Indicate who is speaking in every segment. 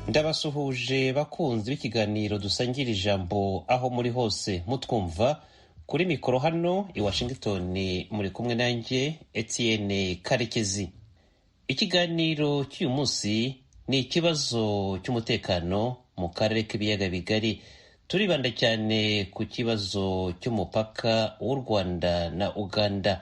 Speaker 1: Ndabasuhuje bakunzi b'ikiganiro dusangira ijambo aho muri hose mutwumva. Kuri mikoro hano i Washington muri kumwe nanjye Etienne Karekezi. Ikiganiro cy'uyu munsi ni ikibazo cy'umutekano mu karere k'ibiyaga bigari. Turibanda cyane ku kibazo cy'umupaka w'u Rwanda na Uganda.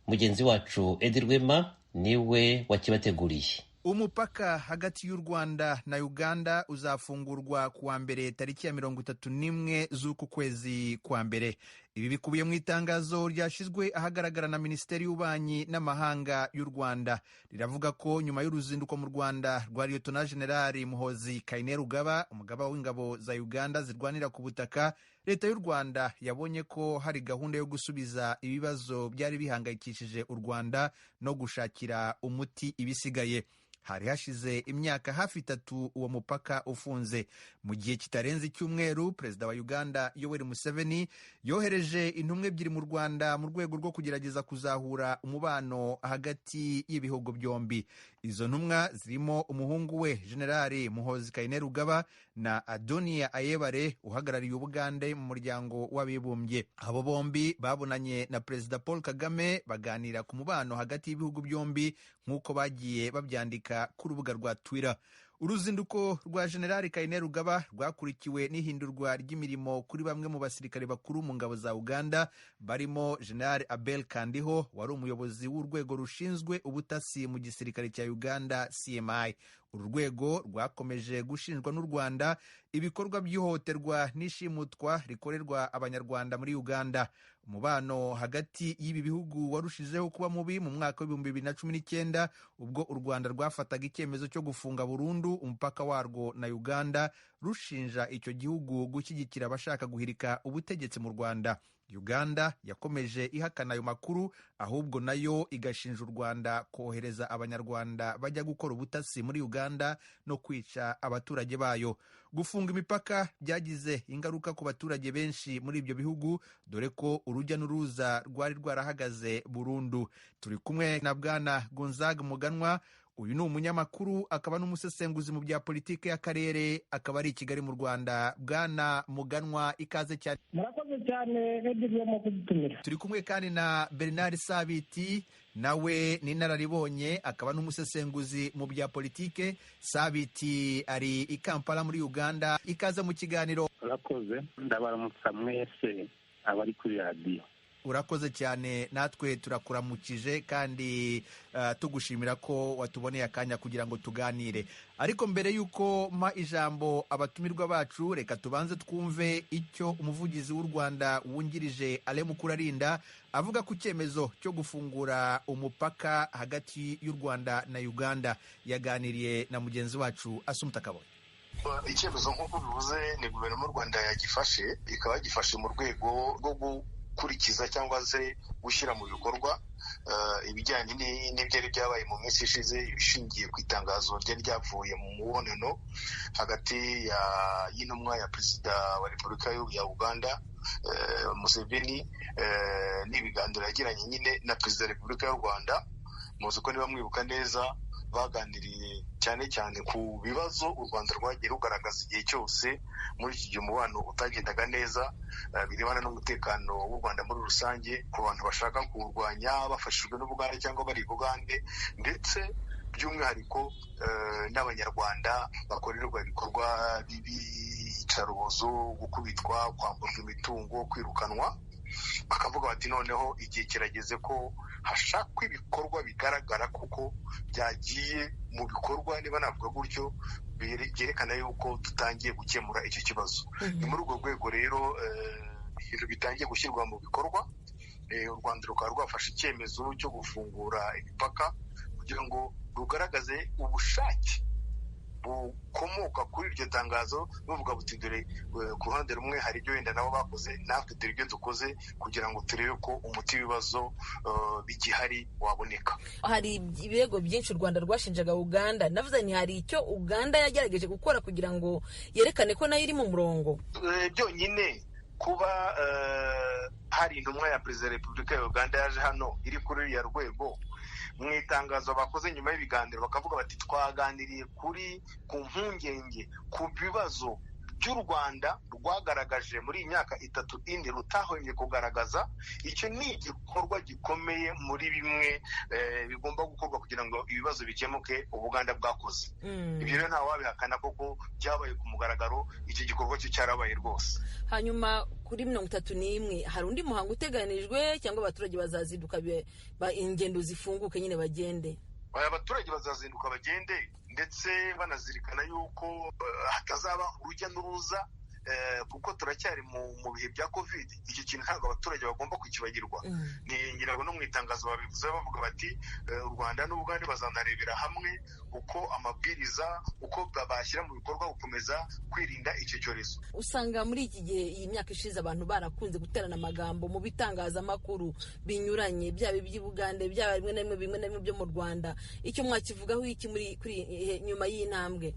Speaker 1: Mugenzi wacu Edi Rwema niwe wakibateguriye.
Speaker 2: Umupaka hagati y'u Rwanda na Uganda uzafungurwa kuwa mbere tariki ya 31 z'uku kwezi kwa mbere. Ibi bikubiye mu itangazo ryashizwe ahagaragara na Minisiteri y'Ububanyi n'Amahanga y'u Rwanda. Riravuga ko nyuma y'uruzinduko mu Rwanda rwa Lieutenant General Muhoozi Kainerugaba, umugaba w'ingabo za Uganda zirwanira ku butaka, Leta y'u Rwanda yabonye ko hari gahunda yo gusubiza ibibazo byari bihangayikishije u Rwanda no gushakira umuti ibisigaye. Hari hashize imyaka hafi 3 uwo mupaka ufunze. Mu gihe kitarenze icyumweru, Perezida wa Uganda Yoweri Museveni yohereje intumwa ebyiri mu Rwanda mu rwego rwo kugerageza kuzahura umubano hagati y'ibihugu byombi. Izo ntumwa zirimo umuhungu we General Muhoozi Kainerugaba na Adonia Ayebare uhagarariye Ubugande mu muryango w'abibumbye. Abo bombi babonanye na Perezida Paul Kagame baganira ku mubano hagati y'ibihugu byombi nk'uko bagiye babyandika ku rubuga rwa Twitter. Uruzinduko rwa General Kainerugaba rwakurikiwe n'ihindurwa ry'imirimo kuri bamwe mu basirikare bakuru mu ngabo za Uganda, barimo General Abel Kandiho wari umuyobozi w'urwego rushinzwe ubutasi mu gisirikare cya Uganda CMI. Uru rwego rwakomeje gushinjwa n'u Rwanda ibikorwa by'ihohoterwa n'ishimutwa rikorerwa abanyarwanda muri Uganda. Umubano hagati y'ibi bihugu warushijeho kuba mubi mu mwaka wa 2019 ubwo u Rwanda rwafataga icyemezo cyo gufunga burundu umupaka warwo na Uganda, rushinja icyo gihugu gushyigikira abashaka guhirika ubutegetsi mu Rwanda. Uganda yakomeje ihakana ayo makuru, ahubwo nayo igashinja u Rwanda kohereza abanyarwanda bajya gukora ubutasi muri Uganda no kwica abaturage bayo. Gufunga imipaka byagize ingaruka ku baturage benshi muri ibyo bihugu, dore ko urujya n'uruza rwari rwarahagaze burundu. Turi kumwe na Bwana Gonzaga Muganwa. Uyu ni umunyamakuru akaba n'umusesenguzi mu bya politike y'akarere, akaba ari i Kigali mu Rwanda. Bwana Muganwa, ikaze cyane.
Speaker 3: Murakoze cyane Edwin mu kudutumira.
Speaker 2: Turi kumwe kandi na Bernard Sabiti, nawe ni inararibonye akaba n'umusesenguzi mu bya politike. Sabiti ari i Kampala muri Uganda. Ikaze mu kiganiro.
Speaker 4: Murakoze, ndabaramutsa mwese abari kuri radio.
Speaker 2: Urakoze cyane, natwe turakuramukije kandi tugushimira ko watuboneye akanya kugira ngo tuganire. Ariko mbere y'uko mpa ijambo abatumirwa bacu, reka tubanze twumve icyo umuvugizi w'u Rwanda wungirije Alain Mukurarinda avuga ku cyemezo cyo gufungura umupaka hagati y'u Rwanda na Uganda. Yaganiriye na mugenzi wacu Assumpta Kaboyi.
Speaker 5: Icyemezo nk'uko bivuze ni guverinoma y'u Rwanda yagifashe, ikaba yagifashe mu rwego rwo kurikiza cyangwa se gushyira mu bikorwa ibijyanye n'ibyari byabaye mu minsi ishize, ishingiye ku itangazo ryari ryavuye mu mubonano hagati y'intumwa ya Perezida wa Repubulika ya Uganda Museveni n'ibiganiro yagiranye nyine na Perezida wa Repubulika y'u Rwanda. Muzi ko niba mwibuka neza baganiriye cyane cyane ku bibazo u Rwanda rwagiye rugaragaza igihe cyose muri iki gihe umubano utagendaga neza, birebana n'umutekano w'u Rwanda muri rusange, ku bantu bashaka kuwurwanya bafashijwe n'Ubugande cyangwa bari Bugande, ndetse by'umwihariko n'abanyarwanda bakorerwa ibikorwa by'iyicarubozo, gukubitwa, kwamburwa imitungo, kwirukanwa. Bakavuga bati noneho igihe kirageze ko hashakwa ibikorwa bigaragara kuko byagiye mu bikorwa, niba navuga gutyo, byerekana yuko dutangiye gukemura icyo kibazo. Ni muri urwo rwego rero ibintu bitangiye gushyirwa mu bikorwa. U Rwanda rukaba rwafashe icyemezo cyo gufungura imipaka kugira ngo rugaragaze ubushake bukomoka kuri iryo tangazo, buvuga buti dore ku ruhande rumwe hari ibyo wenda nabo bakoze, natwe dore ibyo dukoze kugira ngo turebe ko umuti w'ibibazo bigihari waboneka.
Speaker 6: Hari ibirego byinshi u Rwanda rwashinjaga Uganda, navuze ni hari icyo Uganda yagerageje gukora kugira ngo yerekane ko nayo iri mu murongo.
Speaker 5: Byonyine kuba hari intumwa ya Perezida wa Repubulika ya Uganda yaje hano iri kuri iriya rwego, mu itangazo bakoze nyuma y'ibiganiro bakavuga bati twaganiriye ku mpungenge ku bibazo by'u Rwanda rwagaragaje muri iyi myaka 3 indi rutahwemye kugaragaza. Icyo ni igikorwa gikomeye muri bimwe bigomba gukorwa kugira ngo ibibazo bikemuke Ubuganda bwakoze. Ibyo rero nta wabihakana koko byabaye ku mugaragaro, icyo gikorwa cyo cyarabaye rwose.
Speaker 6: Hanyuma kuri 31 hari undi muhango uteganijwe cyangwa abaturage bazazinduka ingendo zifunguke nyine bagende?
Speaker 5: Abaturage bazazinduka bagende ndetse banazirikana yuko hatazaba urujya n'uruza kuko turacyari mu bihe bya covid. Icyo kintu ntabwo abaturage bagomba kukibagirwa. Ngira ngo no mu itangazo babivuze bavuga bati u Rwanda n'Ubugande bazanarebera hamwe uko amabwiriza uko bashyira mu bikorwa gukomeza kwirinda icyo cyorezo.
Speaker 6: Usanga muri iki gihe iyi myaka ishize abantu barakunze guterana amagambo mu bitangazamakuru binyuranye, byaba iby'Ubugande byaba bimwe na bimwe byo mu Rwanda. Icyo mwakivugaho iki nyuma y'intambwe?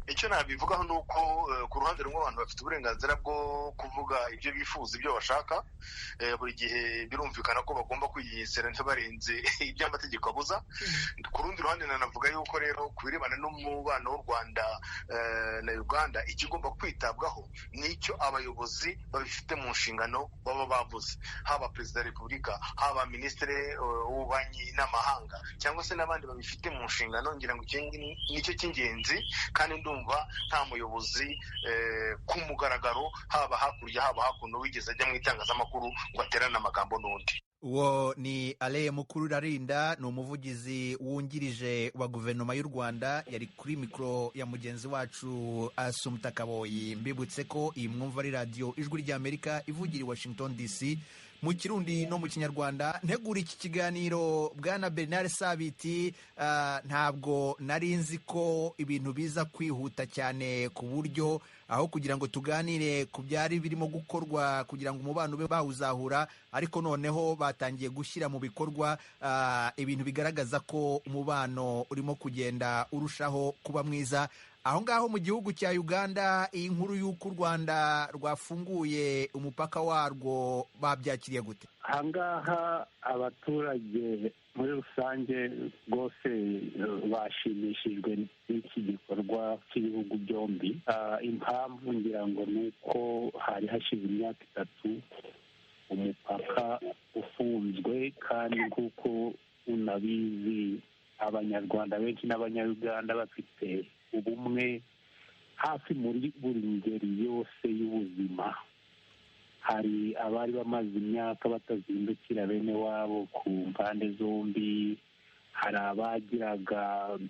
Speaker 5: Icyo nabivugaho ni uko ku ruhande rumwe abantu bafite uburenganzira bwo kuvuga ibyo bifuza, ibyo bashaka. Buri gihe birumvikana ko bagomba kwiyisera ntibarenze ibyo amategeko abuza. Ku rundi ruhande nanavuga yuko rero ku birebana n'umubano w'u Rwanda na Uganda, ikigomba kwitabwaho nicyo abayobozi babifite mu nshingano baba bavuze, haba Perezida wa Repubulika, haba Minisitiri w'Ububanyi n'Amahanga, cyangwa se n'abandi babifite mu nshingano. Ngira ngo nicyo cy'ingenzi, kandi nta muyobozi ku mugaragaro haba hakurya haba hakuno wigeze ajya mu itangazamakuru ngo aterane amagambo n'undi.
Speaker 2: Uwo ni Alain Mukurarinda, ni umuvugizi wungirije wa guverinoma y'u Rwanda, yari kuri mikoro ya mugenzi wacu Assumpta Kaboyi. Mbibutse ko iyi mwumva ari radiyo Ijwi ry'Amerika ivugira i Washington DC mu Kirundi no mu Kinyarwanda. Ntegura iki kiganiro Bwana Bernard Sabiti, ntabwo nari nzi ko ibintu biza kwihuta cyane ku buryo aho kugira ngo tuganire ku byari birimo gukorwa kugira ngo umubano ube bawuzahura, ariko noneho batangiye gushyira mu bikorwa ibintu bigaragaza ko umubano urimo kugenda urushaho kuba mwiza. Aho ngaho mu gihugu cya Uganda, iyi nkuru y'uko u Rwanda rwafunguye umupaka warwo babyakiriye gute?
Speaker 4: Ahangaha abaturage muri rusange rwose bashimishijwe n'iki gikorwa cy'ibihugu byombi. Impamvu ngira ngo ni uko hari hashize imyaka 3 umupaka ufunzwe, kandi nk'uko unabizi abanyarwanda benshi n'abanyayuganda bafite ubumwe hafi muri buri ngeri yose y'ubuzima. Hari abari bamaze imyaka batazindukira bene wabo ku mpande zombi, hari abagiraga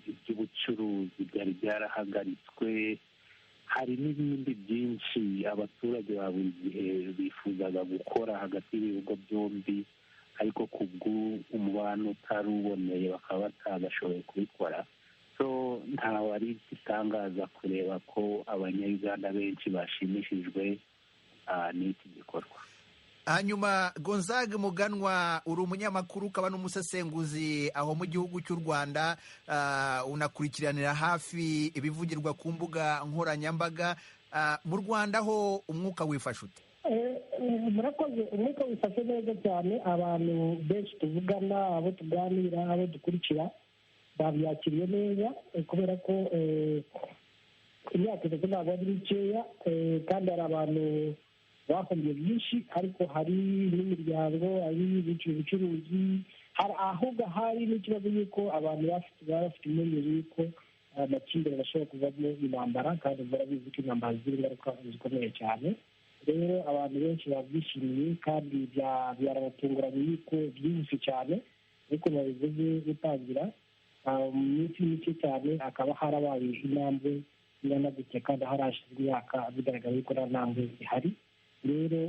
Speaker 4: iby'ubucuruzi byari byarahagaritswe, hari n'ibindi byinshi abaturage ba buri gihe bifuzaga gukora hagati y'ibihugu byombi, ariko kubw'umubano utari uboneye bakaba batagashoboye kubikora. So ntawe ari igitangaza kureba ko abanyayuganda benshi bashimishijwe n'iki gikorwa.
Speaker 2: Hanyuma Gonzague Muganwa, uri umunyamakuru ukaba n'umusesenguzi aho mu gihugu cy'u Rwanda, unakurikiranira hafi ibivugirwa ku mbuga nkoranyambaga. Mu Rwanda ho umwuka wifashe ute?
Speaker 3: Murakoze. Umwuka wifashe neza cyane. Abantu benshi tuvugana, abo tuganira, abo dukurikira babyakiriye neza, kubera ko imyaka 3 ntabwo ari mikeya, kandi hari abantu bahombye byinshi, ariko hari n'imiryango, hari ubucuruzi, ahubwo hari n'ikibazo y'uko abantu bafite impungenge y'uko amakimbirane ashobora kuvamo intambara, kandi barabizi ko intambara zigira ingaruka zikomeye cyane. Rero abantu benshi babyishimiye, kandi byarabatunguranye y'uko byihuse cyane, ariko babivuze gutangira mu minsi mike cyane hakaba harabaye intambwe ingana gutya, kandi harashize imyaka bigaragara yuko nta ntambwe ihari. Rero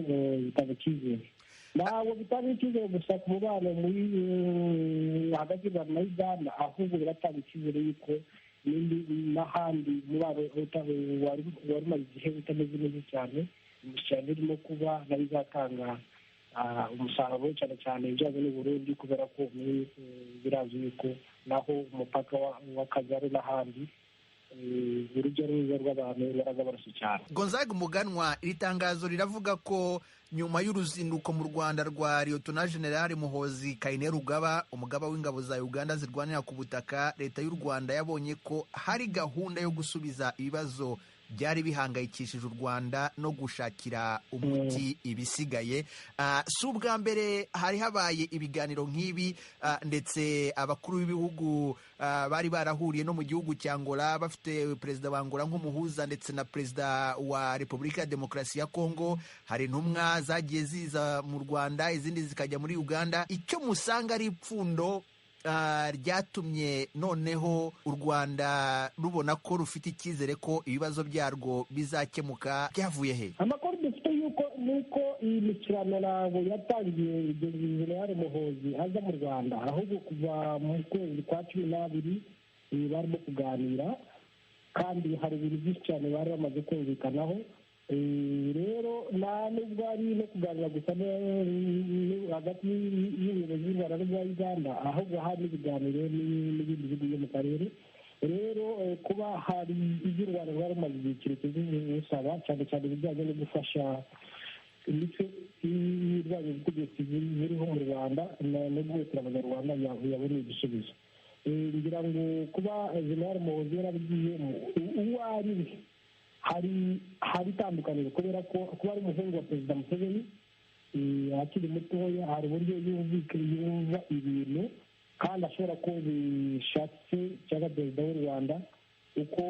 Speaker 3: bitanga icyizere, ntabwo bitanga icyizere gusa ku mubano muri hagati y'u Rwanda na Uganda, ahubwo biratanga icyizere yuko n'ahandi umubano wari umaze igihe utameze neza cyane, imishyikirano irimo kuba nayo izatanga umusaruro, cyane cyane ibijyanye n'u Burundi, kubera ko birazi yuko naho umupaka w'Akagera n'ahandi urujya n'uruza rw'abantu baragabanushye cyane.
Speaker 2: Gonzaga Umuganwa, iri tangazo riravuga ko nyuma y'uruzinduko mu Rwanda rwa Liyetona Jenerali Muhoozi Kainerugaba, umugaba w'ingabo za Uganda zirwanira ku butaka, leta y'u Rwanda yabonye ko hari gahunda yo gusubiza ibibazo byari bihangayikishije u Rwanda no gushakira umuti ibisigaye. Si ubwa mbere hari habaye ibiganiro nk'ibi, ndetse abakuru b'ibihugu bari barahuriye no mu gihugu cya Angola bafite perezida wa Angola nk'umuhuza ndetse na perezida wa Repubulika ya Demokarasi ya Kongo. Hari intumwa zagiye ziza mu Rwanda, izindi zikajya muri Uganda. Icyo musanga ari ipfundo ryatumye noneho u Rwanda rubona ko rufite icyizere ko ibibazo byarwo bizakemuka, byavuye he?
Speaker 3: Amakuru dufite nuko iyi mikirano ntabwo yatangiye Jenerali Muhoozi aza mu Rwanda, ahubwo kuva mu kwezi kwa 12 barimo kuganira, kandi hari ibintu byinshi cyane bari bamaze kumvikanaho. Rero nta nubwo ari no kuganira gusa hagati y'ubuyobozi bw'u Rwanda n'ubwa Uganda, ahubwo hari n'ibiganiro n'ibindi bihugu byo mu karere. Rero kuba hari ibyo u Rwanda rwari rumaze igihe kirekire busaba, cyane cyane ibijyanye no gufasha imitwe y'irwanya ubutegetsi ziriho mu Rwanda no guhutira abanyarwanda yaboneye igisubizo. Ngira ngo kuba Jenerali Muhoozi yarabigiyemo uwo ari we hari itandukaniro, kubera ko kuba ari umuhungu wa Perezida Museveni akiri mutoya, hari uburyo yumva ibintu kandi ashobora ko bishatse cyangwa perezida w'u Rwanda uko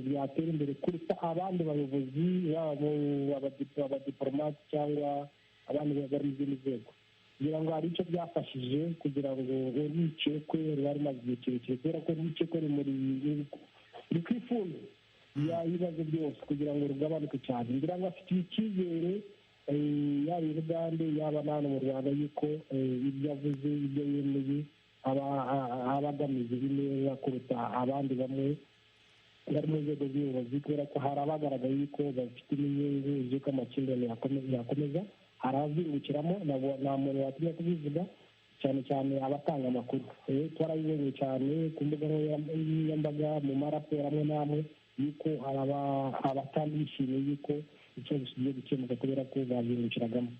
Speaker 3: byatera imbere kuruta abandi bayobozi, baba abadiporomate cyangwa abandi bari mu zindi nzego. kugira ngo hari icyo byafashije kugira ngo urwikekwe rwari maze igihe kirekire, kubera ko urwikekwe ruri ku ifundo y'ibibazo byose kugira ngo rugabanuke cyane. ngira ngo afite icyizere yaba i Bugande yaba n'hano mu Rwanda yuko ibyo avuze, ibyo yemeye aba agamije neza kuruta abandi bamwe bari mu nzego z'ubuyobozi, kubera ko hari abagaragaye yuko bafite n'inyungu z'uko amakimbirane yakomeza, hari abazungukiramo, nta muntu watumye kubivuga, cyane cyane abatanga amakuru. Twarabibonye cyane ku mbuga nkoranyambaga mu maraporo amwe n'amwe yuko hari abatandishimiye yuko ikibazo kigiye gukemuka kubera ko bazungukiragamo.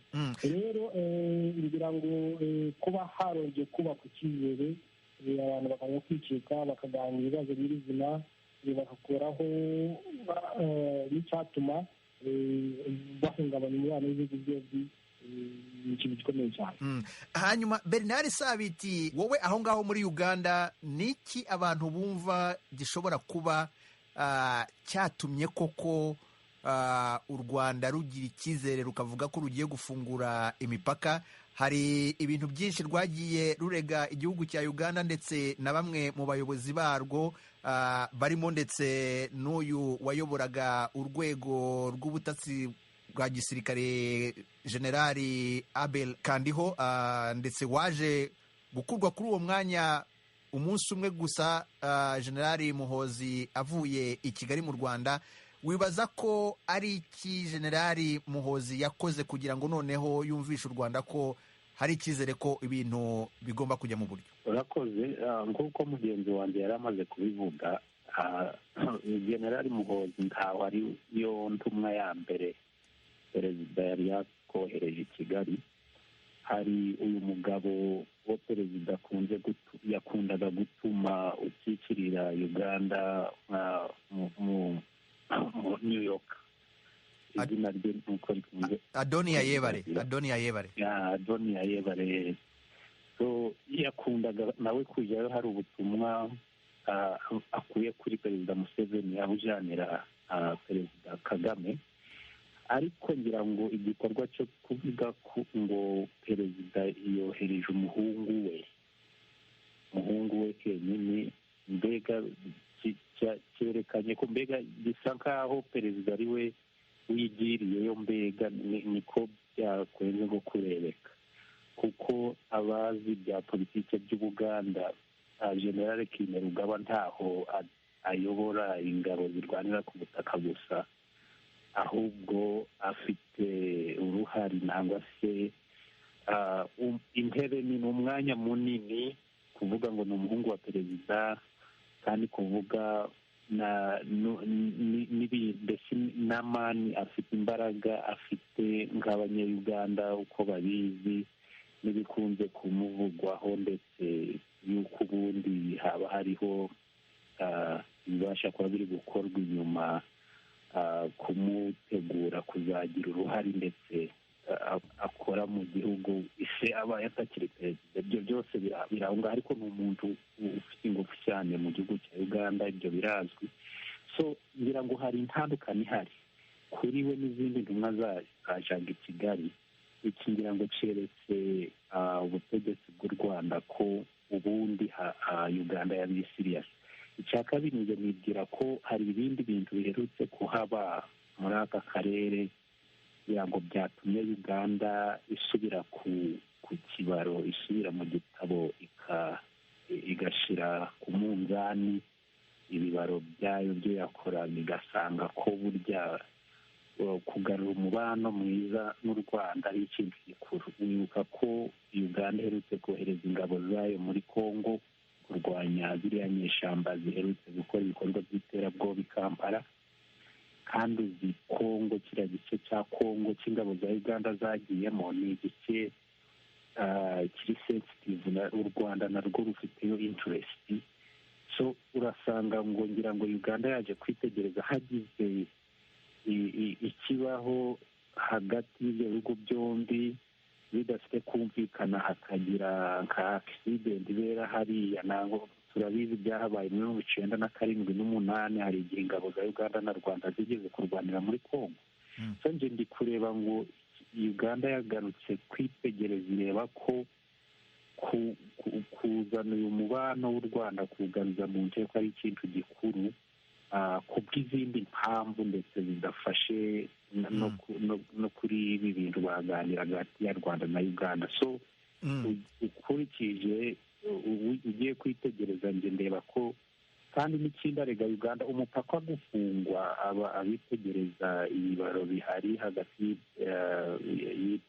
Speaker 3: Rero ngira ngo kuba harongeye kubaka icyizere, abantu bakajya kwicika bakaganira ibibazo nyirizina, bagakuraho n'icyatuma bahungabanya umubano w'ibihugu byombi, ni ikintu gikomeye cyane.
Speaker 2: Hanyuma Bernard Sabiti, wowe aho ngaho muri Uganda, ni iki abantu bumva gishobora kuba cyatumye koko u Rwanda rugira icyizere rukavuga ko rugiye gufungura imipaka? Hari ibintu byinshi rwagiye rurega igihugu cya Uganda ndetse na bamwe mu bayobozi barwo, barimo ndetse n'uyu wayoboraga urwego rw'ubutasi bwa gisirikare Generali Abel Kandiho, ndetse waje gukurwa kuri uwo mwanya umunsi umwe gusa Generali Muhoozi avuye i Kigali mu Rwanda. Wibaza ko ari iki Generali Muhoozi yakoze kugira ngo noneho yumvishe u Rwanda ko hari icyizere ko ibintu bigomba kujya mu buryo?
Speaker 4: urakoze. Nk'uko mugenzi wanjye yari amaze kubivuga, Generali Muhoozi ntawe ari yo ntumwa ya mbere perezida yari yakohereje i Kigali. hari uyu mugabo wo perezida yakundaga gutuma ukikirira Uganda mu New York, izina rye nuko rikunze
Speaker 2: Adoniya Yebare.
Speaker 4: Adoniya Yebare. So yakundaga nawe kujyayo hari ubutumwa akuye kuri perezida Museveni abujanira perezida Kagame. Ariko ngira ngo igikorwa cyo kuvuga ngo perezida yohereje umuhungu we kenyine, mbega cyerekanye ko mbega gisa nk'aho perezida ari we wigiriyeyo, mbega niko byakwenze ngo kurebeka, kuko abazi bya politiki by'Ubuganda, General Kainerugaba ntaho ayobora ingabo zirwanira ku butaka gusa, ahubwo afite uruhare nangwa se intebe ni umwanya munini kuvuga ngo ni umuhungu wa perezida, kandi kuvuga mbese n'amani afite imbaraga afite nk'abanyayuganda uko babizi n'ibikunze kumuvugwaho ndetse y'uko ubundi haba hariho ibibasha kuba biri gukorwa inyuma kumutegura kuzagira uruhare ndetse akora mu gihugu ise aba yatakiri perezida. Ibyo byose birahunga, ariko ni umuntu ufite ingufu cyane mu gihugu cya Uganda, ibyo birazwi. So ngira ngo hari intandukanye ihari kuri we n'izindi ntumwa zajaga i Kigali. Iki ngira ngo cyeretse ubutegetsi bw'u Rwanda ko ubundi Uganda yari siriyasi. Icya kabiri njye nibwira ko hari ibindi bintu biherutse kuhaba muri aka karere kugira ngo byatumye Uganda isubira ku kibaro, isubira mu gitabo igashyira ku munzani ibibaro byayo byo yakoraga, igasanga ko burya kugarura umubano mwiza n'u Rwanda ari ikintu gikuru. Wibuka ko Uganda iherutse kohereza ingabo zayo muri Congo kurwanya ziriya nyeshyamba ziherutse gukora ibikorwa by'iterabwoba i Kampala, kandi uzi Congo, kiriya gice cya Congo cy'ingabo za Uganda zagiyemo ni igice kiri sensitive, u Rwanda narwo rufiteyo interest. So urasanga ngo ngira ngo Uganda yaje kwitegereza hagize ikibaho hagati y'ibyo bihugu byombi bidafite kumvikana, hakagira nka accident ibera hariya. Ntabwo turabizi byahabaye muri 1997 n'umunani, hari igihe ingabo za Uganda na Rwanda zigeze kurwanira muri Congo. So nje ndi kureba ngo Uganda yagarutse kwitegereza, ireba ko kuzana uyu mubano w'u Rwanda kuwugaruza mu nteko ari ikintu gikuru, kubw'izindi mpamvu ndetse zidafashe no kuri ibi bintu baganira hagati ya Rwanda na Uganda. So ukurikije ugiye kwitegereza njye ndeba ko, kandi n'ikindi arega Uganda umupaka wo gufungwa, abitegereza ibibaro bihari hagati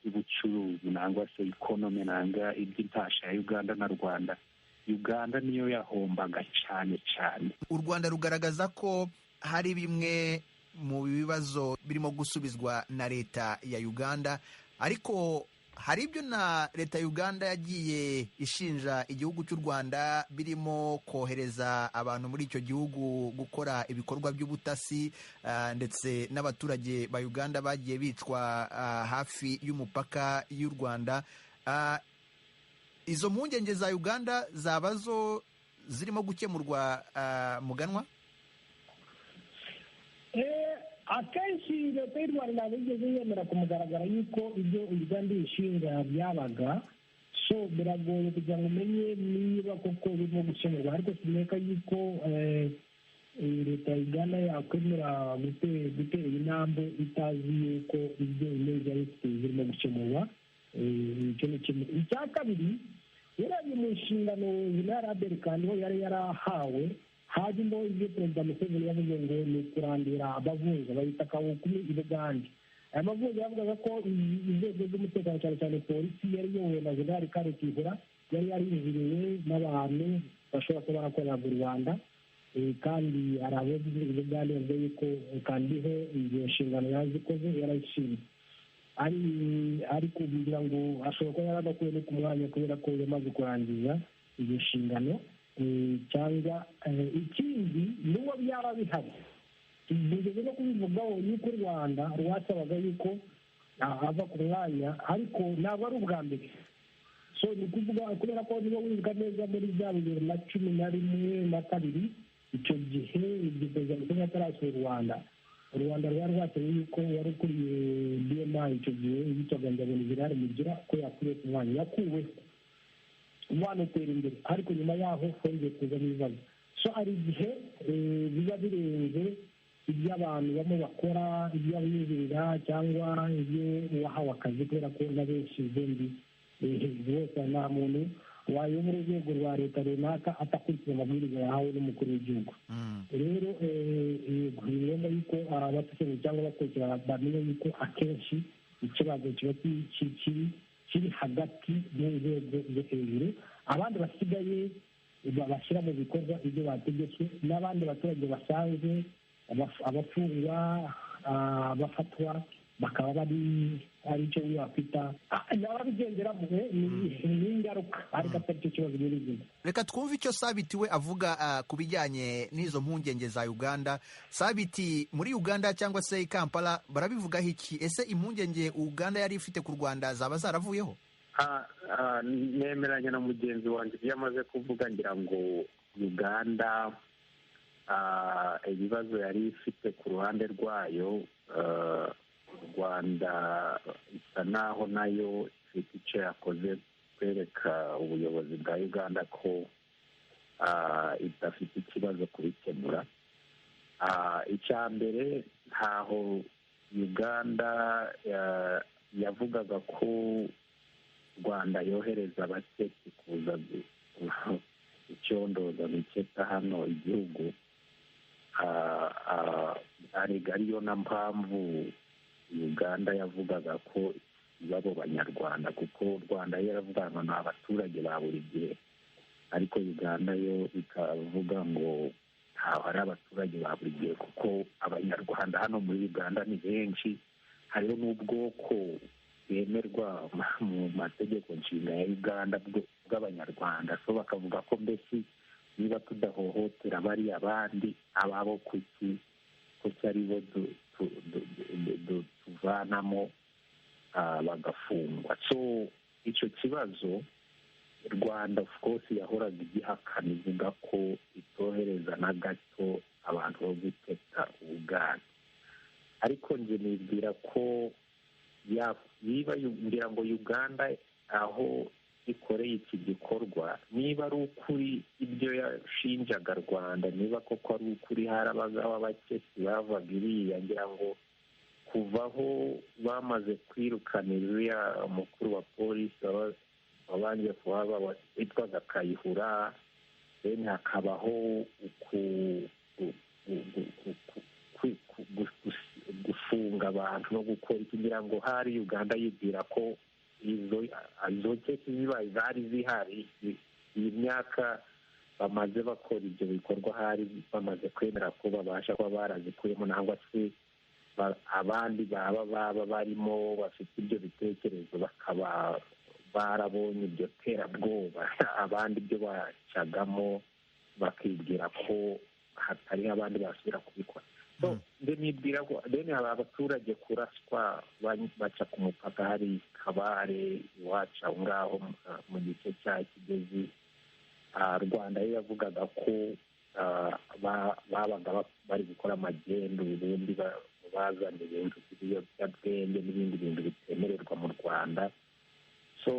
Speaker 4: y'ubucuruzi nangwa se economy nanga iby'intasha ya Uganda na Rwanda. Uganda niyo yahombaga cyane cyane.
Speaker 2: U Rwanda rugaragaza ko hari bimwe mu bibazo birimo gusubizwa na leta ya Uganda, ariko hari ibyo na leta ya Uganda yagiye ishinja igihugu cy'u Rwanda, birimo kohereza abantu muri icyo gihugu gukora ibikorwa by'ubutasi, ndetse n'abaturage ba Uganda bagiye bicwa hafi y'umupaka y'u Rwanda. Izo mpungenge za Uganda zaba zo zirimo gukemurwa Muganwa?
Speaker 3: Akenshi leta y'u Rwanda yigeze yemera ku mugaragaro yuko ibyo Uganda ishinga byabaga, so biragoye kugira ngo umenye niba koko birimo gukemurwa. Ariko sineka yuko leta ya Uganda yakwemera gutera intambwe itazi yuko ibyo imeze ariko birimo gukemurwa. Icyo ni kimwe. Icya kabiri, yari mu nshingano Jenerali Berkane yari yarahawe, harimo ibyo Perezida Museveni yavuze ngo ni ukurandira abavunja, bayita kabukumi i Bugande. Aya mavunja yavugaga ko inzego z'umutekano cyane cyane polisi yari iyobowe na Jenerali Kale Kihura yari yarinjiriwe n'abantu bashobora kuba barakorera mu Rwanda, kandi hari abavuze i Bugande bavuga yuko kandiho iyo nshingano yazikoze yarayishinze. Ariko kugira ngo ashobora kuba yaradakuwe no ku mwanya kubera ko yamaze kurangiza iyo nshingano. Cyangwa ikindi n'uwo byaba bihari, bigeze no kubivugaho yuko u Rwanda rwasabaga yuko ava ku mwanya, ariko ntabwo ari ubwa mbere. So ni kuvuga kubera ko niba wibuka neza muri bya 2011 na 2012, icyo gihe ibyo Perezida Museveni atarasura u Rwanda rwari rwateye yuko wari ukuriye BMI icyo gihe yitwaga Ndabona Gerard Mugira ko yakuriye ku mwanya, yakuweho umwana utera imbere, ariko nyuma yaho hongeye kuzamo ibibazo. So hari igihe biba birenze ibyo abantu bamwe bakora, ibyo abinjirira cyangwa ibyo wahawe akazi, kubera ko na benshi zombi bose nta muntu wayobora urwego rwa leta runaka atakurikiza amabwiriza yahawe n'umukuru w'igihugu. Rero ni ngombwa yuko abatekereza cyangwa abakurikira bamenya yuko akenshi ikibazo kiba kiri hagati y'inzego zo hejuru, abandi basigaye bashyira mu bikorwa ibyo bategetswe, n'abandi baturage basanzwe abafungwa abafatwa bakaba bari icyo wakwita ababigenderamo ni ingaruka, ariko atari cyo kibazo nyirizina.
Speaker 2: Reka twumve icyo Sabiti we avuga ku bijyanye n'izo mpungenge za Uganda. Sabiti, muri Uganda cyangwa se i Kampala barabivugaho iki? Ese impungenge Uganda yari ifite ku Rwanda zaba zaravuyeho?
Speaker 4: Nemeranya na mugenzi wanjye ibyo amaze kuvuga. Ngira ngo Uganda ibibazo yari ifite ku ruhande rwayo, Rwanda isa naho nayo ifite icyo yakoze kwereka ubuyobozi bwa Uganda ko idafite ikibazo kubikemura. Icya mbere, ntaho Uganda yavugaga ko Rwanda yohereza abaketse kuza icyondoza miketa hano igihugu, ariyo na mpamvu Uganda yavugaga ko babo banyarwanda, kuko u Rwanda yaravuga ngo ni abaturage ba buri gihe, ariko Uganda yo ikavuga ngo ntaho ari abaturage ba buri gihe, kuko abanyarwanda hano muri Uganda ni benshi. Hariho n'ubwoko bwemerwa mu mategeko nshinga ya Uganda bw'abanyarwanda, so bakavuga ko mbese niba tudahohotera bari abandi ababo kuki ari bo tuvanamo bagafungwa. So icyo kibazo Rwanda of course yahoraga igihakana, ivuga ko itohereza na gato abantu bo guteta Uganda, ariko nje nibwira ko ngira ngo Uganda aho ikoreye iki gikorwa, niba ari ukuri ibyo yashinjaga Rwanda, niba koko ari ukuri harabagaho abakesi bavaga iriya, ngira ngo kuvaho bamaze kwirukana uriya mukuru wa polisi wabanje kuhaba witwaga Kayihura, then hakabaho gufunga abantu no gukora iki. Ngira ngo hari Uganda yibwira ko izo kesi zibaye zari zihari, iyi myaka bamaze bakora ibyo bikorwa hari bamaze kwemera ko babasha kuba barazikuyemo, nangwa se abandi baba barimo bafite ibyo bitekerezo bakaba barabonye ibyo terabwoba, abandi ibyo bacagamo bakibwira ko hatari abandi basubira kubikora. So nibwira ko deni aba abaturage kuraswa baca ku mupaka hari Kabare iwacu aho ngaho mu gice cya Kigezi. Rwanda yo yavugaga ko babaga bari gukora magendu, ubundi bazana ibintu by'ibiyobyabwenge n'ibindi bintu bitemererwa mu Rwanda. So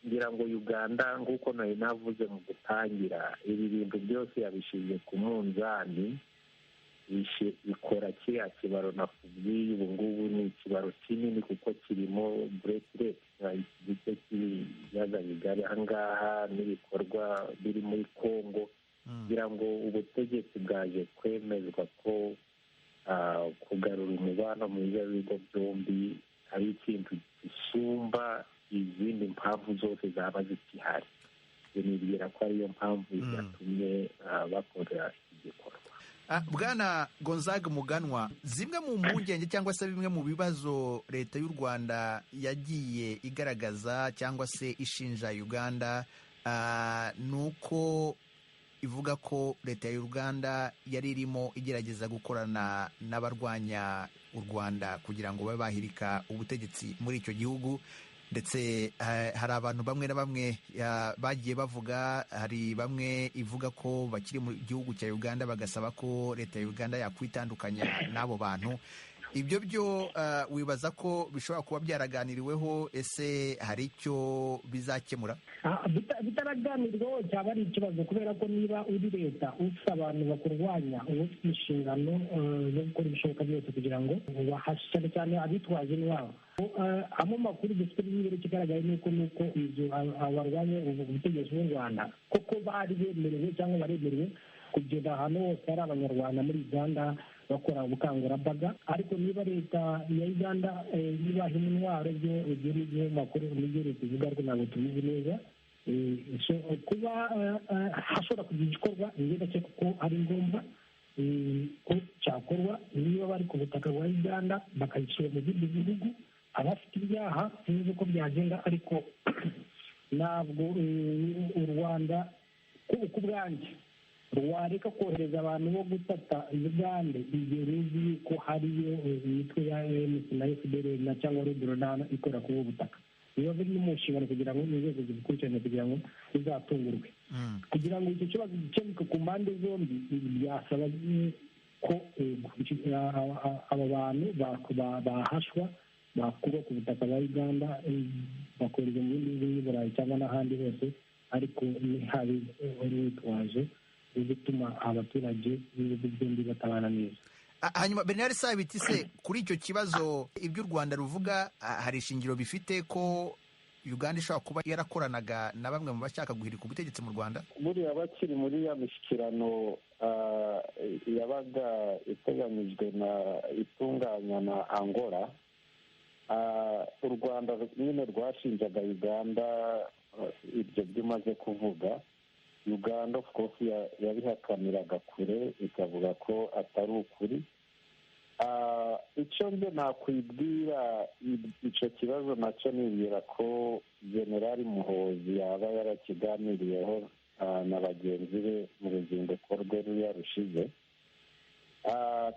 Speaker 4: ngira ngo Uganda nk'uko nari navuze mu gutangira, ibi bintu byose yabishyize ku munzani, ikora kiriya kibaro nakubwiye ubu ngubu ni ikibaro kinini, kuko kirimo buretireti igice cy'ibiyaga bigari aha ngaha n'ibikorwa biri muri Kongo. kugira ngo ubutegetsi bwaje kwemezwa ko kugarura umubano mwiza w'ibigo byombi ari ikintu gisumba izindi mpamvu zose zaba zikihari. Nibwira ko ariyo mpamvu yatumye bakora igikorwa.
Speaker 2: Bwana Gonzaga Muganwa, zimwe mu mpungenge cyangwa se bimwe mu bibazo leta y'u Rwanda yagiye igaragaza cyangwa se ishinja Uganda ni uko ivuga ko leta y'u Rwanda yari irimo igerageza gukorana n'abarwanya u Rwanda kugira ngo babe bahirika ubutegetsi muri icyo gihugu, ndetse hari abantu bamwe na bamwe bagiye bavuga, hari bamwe ivuga ko bakiri mu gihugu cya Uganda bagasaba ko leta ya Uganda yakwitandukanya n'abo bantu. Ibyo byo wibaza ko bishobora kuba byaraganiriweho, ese hari icyo bizakemura?
Speaker 3: Bitaraganirwaho cyaba ari ikibazo, kubera ko niba uri leta ufite abantu bakurwanya, uba ufite inshingano zo gukora ibishoboka byose kugira ngo ubahashe, cyane cyane abitwaje intwaro. Amwe makuru dufite n'imbere kigaragaye nuko abarwanya ubutegetsi bw'u Rwanda koko bari bemerewe cyangwa baremerewe kugenda ahantu hose hari abanyarwanda muri Uganda bakora ubukangurambaga. Ariko niba leta ya Uganda ibaha intwaro byo ugiye makuru n'ibyo leta ivuga, ariko ntabwo tubizi neza. kuba hashobora kugira igikorwa ndakeka ko ari ngombwa ko cyakorwa niba bari ku butaka bwa uganda bakayishyira mu bindi bihugu abafite ibyaha sinzi uko byagenda ariko ntabwo u rwanda ku bwanjye rwareka kohereza abantu bo gutata uganda igihe ruzi yuko hariyo imitwe ya ANC na FDL na cyangwa rudurana ikora kuri ubu butaka biba biri mu nshingano kugira ngo inzego zibikurikirane kugira ngo bizatungurwe kugira ngo icyo kibazo gikemuke ku mpande zombi byasaba ko aba bantu bahashwa bakurwa ku butaka bwa uganda bakohereza mu bindi bihugu by'iburayi cyangwa n'ahandi hose ariko ntihabe urwitwazo rwo gutuma abaturage b'ibihugu byombi batabana neza.
Speaker 2: Hanyuma Bernard Sabiti se kuri icyo kibazo ibyo u Rwanda ruvuga hari ishingiro bifite ko Uganda ishobora kuba yarakoranaga na bamwe mu bashaka guhirika ubutegetsi mu Rwanda?
Speaker 7: Buriya bakiri muri ya mishyikirano yabaga iteganyijwe na itunganya na Angola, u Rwanda nyine rwashinjaga Uganda ibyo byumaze kuvuga. Uganda of course yabihakaniraga kure ikavuga ko atari ukuri. Icyo nze nakwibwira icyo kibazo nacyo nibwira ko Generali Muhoozi yaba yarakiganiriyeho na bagenzi be mu ruzinduko rwe ruriya rushize,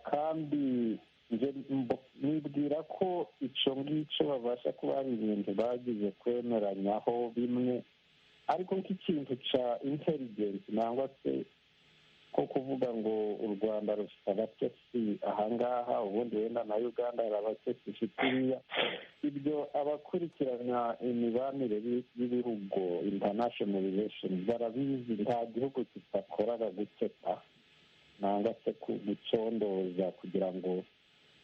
Speaker 7: kandi nibwira ko icyo ngicyo babasha kuba hari ibintu bagize kwemeranyaho bimwe, ariko nk'ikintu cya intelligence nangwa se ko kuvuga ngo u Rwanda rufite abatesi ahangaha ubundi wenda na Uganda hari abatesi ifite iriya, ibyo abakurikirana imibanire y'ibihugu international relations barabizi. Nta gihugu kitakoraga guketa nangwa se gucondoza kugira ngo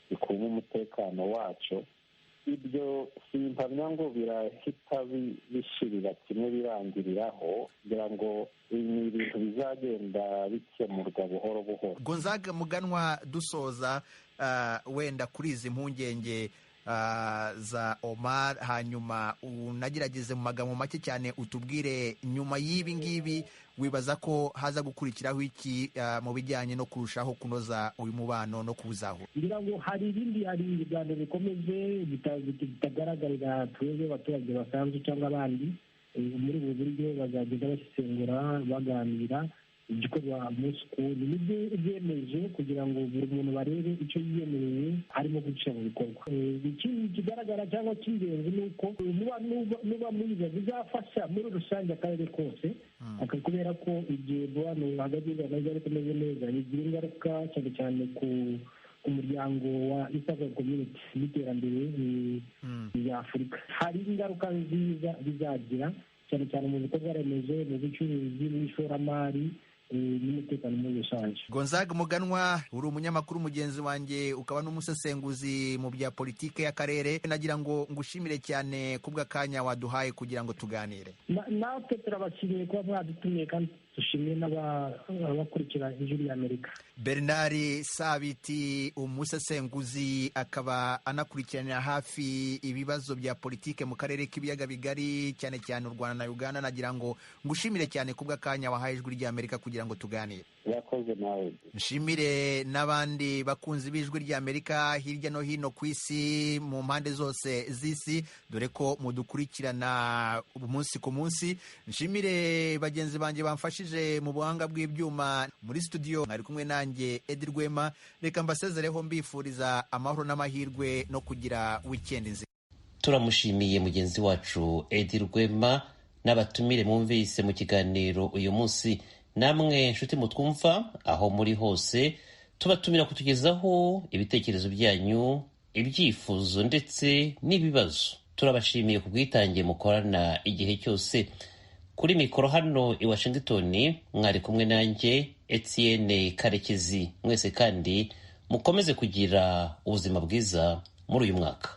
Speaker 7: bikume umutekano wacyo. Ibyo simpamya ngo birahita bishirira kimwe birangiriraho, kugira ngo ni ibintu bizagenda bikemurwa buhoro buhoro.
Speaker 2: Gonzaga Muganwa, dusoza wenda kuri izi mpungenge za Omar, hanyuma unagerageze mu magambo make cyane utubwire nyuma y'ibi ngibi wibaza ko haza gukurikiraho iki mu bijyanye no kurushaho kunoza uyu mubano no kuwuzaho?
Speaker 3: ngira ngo hari ibiganiro bikomeje bitagaragarira twebwe abaturage basanzwe cyangwa abandi. Muri ubu buryo bazagenda basesengura baganira igikorwa munsi ku wundi nibyo byemeje kugira ngo buri muntu barebe icyo yiyemereye harimo guca mu bikorwa. Ikindi kigaragara cyangwa cy'ingenzi ni uko nuba mwiza bizafasha muri rusange akarere kose, kubera ko igihe umubano hagati y'u Rwanda bikomeze neza bigira ingaruka cyane cyane ku umuryango wa East African Community n'iterambere ya Afurika. Hari ingaruka nziza bizagira cyane cyane mu bikorwa remezo, mu bucuruzi n'ishoramari n'umutekano muri rusange.
Speaker 2: Gonzaga Muganwa, uri umunyamakuru mugenzi wanjye ukaba n'umusesenguzi mu bya politike y'akarere, nagira ngo ngushimire cyane kubw'akanya waduhaye kugira ngo tuganire.
Speaker 3: Natwe turabashimiye kuba mwadutumiye kandi dushimiye n'abakurikira Ijwi ry'Amerika.
Speaker 2: Bernard Sabiti, umusesenguzi akaba anakurikiranira hafi ibibazo bya politike mu karere k'ibiyaga bigari cyane cyane u Rwanda na Uganda, nagira ngo ngushimire cyane kubw'akanya wahaye Ijwi ry'Amerika kugira ngo tuganire.
Speaker 7: Yakoze nawe.
Speaker 2: Nshimire n'abandi bakunzi b'Ijwi ry'Amerika hirya no hino ku isi mu mpande zose z'isi, dore ko mudukurikirana umunsi ku munsi. Nshimire bagenzi banjye bamfashije mu buhanga bw'ibyuma muri studio, mwari kumwe nanjye Edi Rwema. Reka mbasezereho mbifuriza amahoro n'amahirwe no kugira weekend nziza.
Speaker 1: Turamushimiye mugenzi wacu Edi Rwema n'abatumire mwumvise mu kiganiro uyu munsi. Namwe nshuti mutwumva aho muri hose, tubatumira kutugezaho ibitekerezo byanyu, ibyifuzo ndetse n'ibibazo. Turabashimiye ku bwitange mukorana igihe cyose. Kuri mikoro hano i Washington mwari kumwe nanjye Etienne Karekezi. Mwese kandi mukomeze kugira ubuzima bwiza muri uyu mwaka.